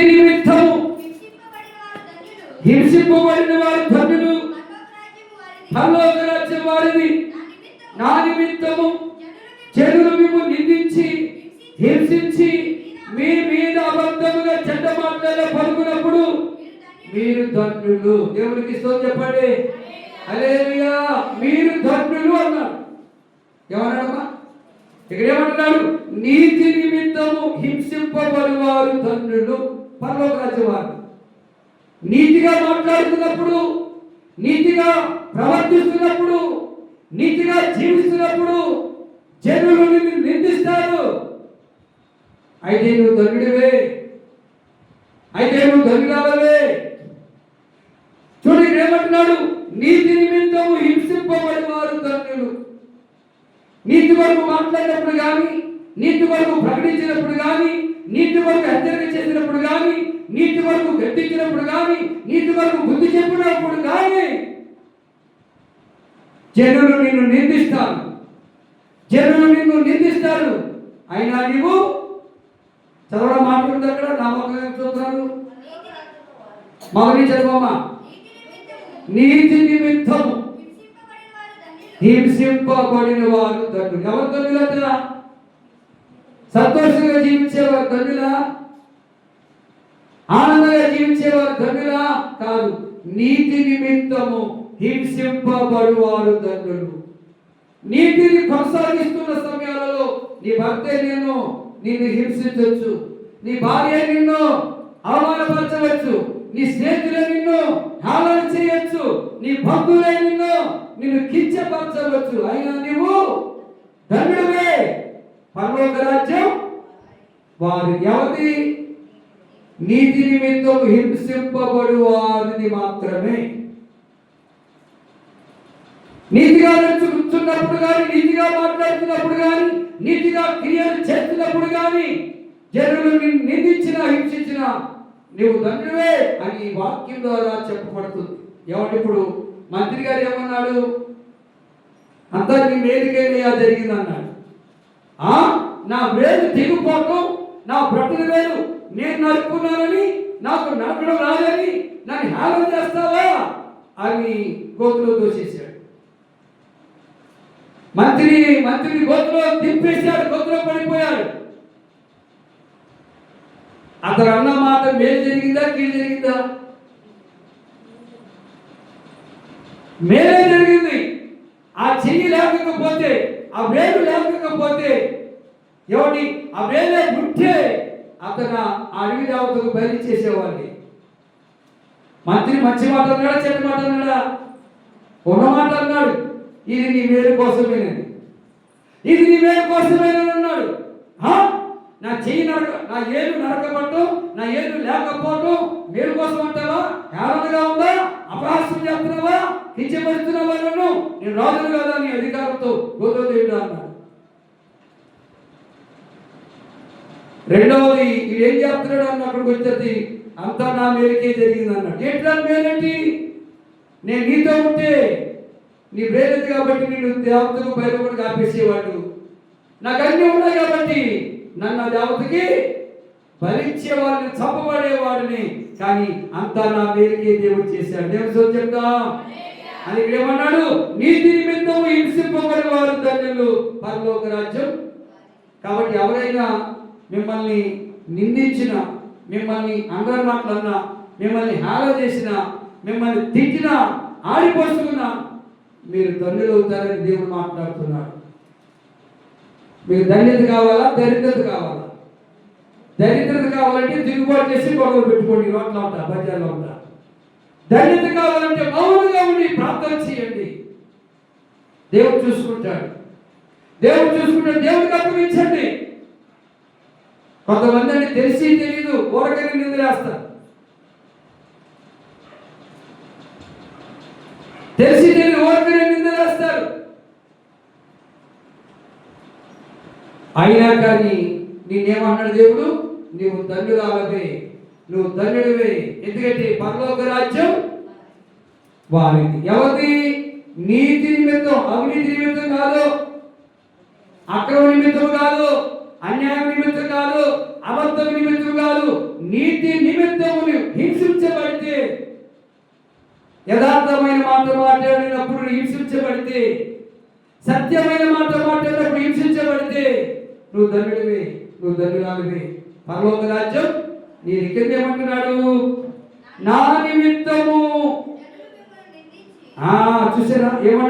నిమిత్తము హింసింపబడిన వారు ధన్యులు, పరలోక రాజ్యం వారిది. నా నిమిత్తము జనులు మిమ్ము నిందించి హింసించి మీ మీద అబద్ధముగా చెడ్డ మాటలలో పలుకున్నప్పుడు మీరు ధన్యులు. దేవునికి స్తోత్రం చెప్పండి. హల్లెలూయా. మీరు ధన్యులు అన్నారు. ఏమన్నాడమ్మా? ఇక్కడ ఏమంటున్నాడు? నీతి నిమిత్తము హింసింపబడి వారు ధన్యులు, పరలోక రాజ్యం వారు. నీతిగా మాట్లాడుతున్నప్పుడు, నీతిగా ప్రవర్తిస్తున్నప్పుడు, నీతిగా జీవిస్తున్నప్పుడు జనులు నిన్ను నిందిస్తారు. అయితే నువ్వు ధన్యుడివే, అయితే నువ్వు ధన్యురాలవే. చూడండి ఏమంటున్నాడు? నీతి నిమిత్తము హింసింపబడి వారు ధన్యులు. నీతి కొరకు మాట్లాడినప్పుడు కానీ, నీతి కొరకు ప్రకటించినప్పుడు కానీ, నీతి కొరకు హెచ్చరిక చేసినప్పుడు కానీ, నీతి కొరకు గద్దించినప్పుడు కానీ, నీతి కొరకు బుద్ధి చెప్పినప్పుడు కానీ జనులు నిన్ను నిందిస్తారు, జనులు నిన్ను నిందిస్తారు. అయినా నీవు చదవడం మాట్లాడుతుంది. అక్కడ నామకం చూస్తారు. మగని చదవమ్మా. నీతి నిమిత్తము హింసింపబడిన వారు ధన్యులు. ఎవరు ధన్యులంటారా? సంతోషంగా జీవించేవారు ధన్యులా? ఆనందంగా జీవించేవారు ధన్యులా? కాదు. నీతి నిమిత్తము హింసింపబడు వారు ధన్యులు. నీతిని కొనసాగిస్తున్న సమయాలలో నీ భర్తే నిన్ను హింసించవచ్చు, నీ భార్య నిన్ను అవమానపరచవచ్చు, నీ స్నేహితులే నిన్ను హేళన చేయొచ్చు, నీ బంధువులే నిన్ను కించపరచవచ్చు. అయినా నీవు ధన్యుడివే, పరలోక రాజ్యం వారి. ఎవరి? నీతి నిమిత్తం హింసింపబడు వారిని మాత్రమే. నీతిగా నడుచుకున్నప్పుడు కానీ, నీతిగా మాట్లాడుతున్నప్పుడు కానీ, నీతిగా క్రియలు చేస్తున్నప్పుడు కానీ జనులు నిందించిన హింసించిన నీవు ధన్యువే అని వాక్యం ద్వారా చెప్పబడుతుంది. ఏమంటే ఇప్పుడు మంత్రి గారు ఏమన్నాడు? అంతా నీ మేలుకేనయా జరిగింది అన్నాడు. నా వేలు తెగిపోవటం, నా బ్రతుల వేలు నేను నరుకున్నానని, నాకు నరకడం రాదని నన్ను హేళన చేస్తావా అని గోతులో దోషేశాడు. మంత్రి గోతులో దింపేశాడు, గోతులో పడిపోయాడు. అతను అన్న మాట మేలు జరిగిందా కీడు జరిగిందా? మేలే జరిగింది. ఆ చెయ్యి లేకపోతే, ఆ వేలు లేకపోతే, ఎవడి ఆ వేలే గుట్టే అతను ఆ అడవి దేవతకు బలి చేసేవాడిని. మంత్రి మంచి మాట అన్నాడా చెడ్డ మాట అన్నాడా? ఉన్న మాట అన్నాడు. ఇది నీ వేలు కోసమేనని, ఇది నీ వేలు కోసమేనని అన్నాడు. నా చెయ్యి నా ఏలు నరకబట్టం, నా ఏలు లేకపోవటం మేలు కోసం అంటావా? హేళనగా ఉందా? అపహాస్యం చేస్తున్నావా? కించపరుస్తున్నావా? నేను రాజును కదా నీ అధికారంతో గోదోదేవుడు అన్నాడు. రెండవది ఈడేం చేస్తున్నాడు అన్న అక్కడికి వచ్చేది అంతా నా మేలుకే జరిగింది అన్నాడు. ఏంటా మేలేంటి? నేను నీతో ఉంటే నీ వేలేదు కాబట్టి నేను దేవతకు బయలుపడి కాపేసేవాడు. నాకు అన్నీ ఉన్నాయి కాబట్టి నన్ను దేవతకి భరించేవాడిని, చంపబడేవాడిని. కానీ అంతా నా మేలుకే దేవుడు చేశాడు. దేవుడు చెప్తాం అని ఇక్కడ ఏమన్నాడు? నీతి నిమిత్తము హింసింపబడిన వారు ధన్యులు, పరలోక రాజ్యం. కాబట్టి ఎవరైనా మిమ్మల్ని నిందించిన, మిమ్మల్ని అందరి మాటలన్నా, మిమ్మల్ని హేళన చేసిన, మిమ్మల్ని తిట్టిన, ఆడిపోసుకున్నా మీరు ధన్యులు అవుతారని దేవుడు మాట్లాడుతున్నాడు. మీకు ధన్యత కావాలా? దరిద్రత కావాలా? దరిద్రత కావాలంటే దిగుబాటు చేసి గొడవలు పెట్టుకోండి, రోడ్లో ఉంటా, బజార్లో ఉంటా. ధన్యత కావాలంటే మౌనంగా ఉండి ప్రార్థన చేయండి. దేవుడు చూసుకుంటాడు. దేవుడికి అప్పగించండి. కొంతమంది అంటే తెలిసి తెలియదు ఊరకని నిందలేస్తారు. తెలిసి తెలియదు ఊరకని నిందలేస్తారు. అయినా కానీ నేనేమన్నాడు దేవుడు? నీవు ధన్యురాలవే, నువ్వు ధన్యుడివే. ఎందుకంటే పరలోక రాజ్యం వారిది. ఎవరిది? నీతి నిమిత్తం, అవినీతి నిమిత్తం కాదు, అక్రమ నిమిత్తం కాదు, అన్యాయం నిమిత్తం కాదు, అబద్ధం నిమిత్తం కాదు, నీతి నిమిత్తము హింసించబడితే, యథార్థమైన మాట మాట్లాడినప్పుడు హింసించబడితే, సత్యమైన మాట మాట్లాడినప్పుడు హింసించబడితే నువ్వు ధన్యుడివి, నువ్వు ధన్యురాలివి. పరలోక రాజ్యం నీ కింద ఏమంటున్నాడు? నా నిమిత్తము. చూసారా ఏమన్నా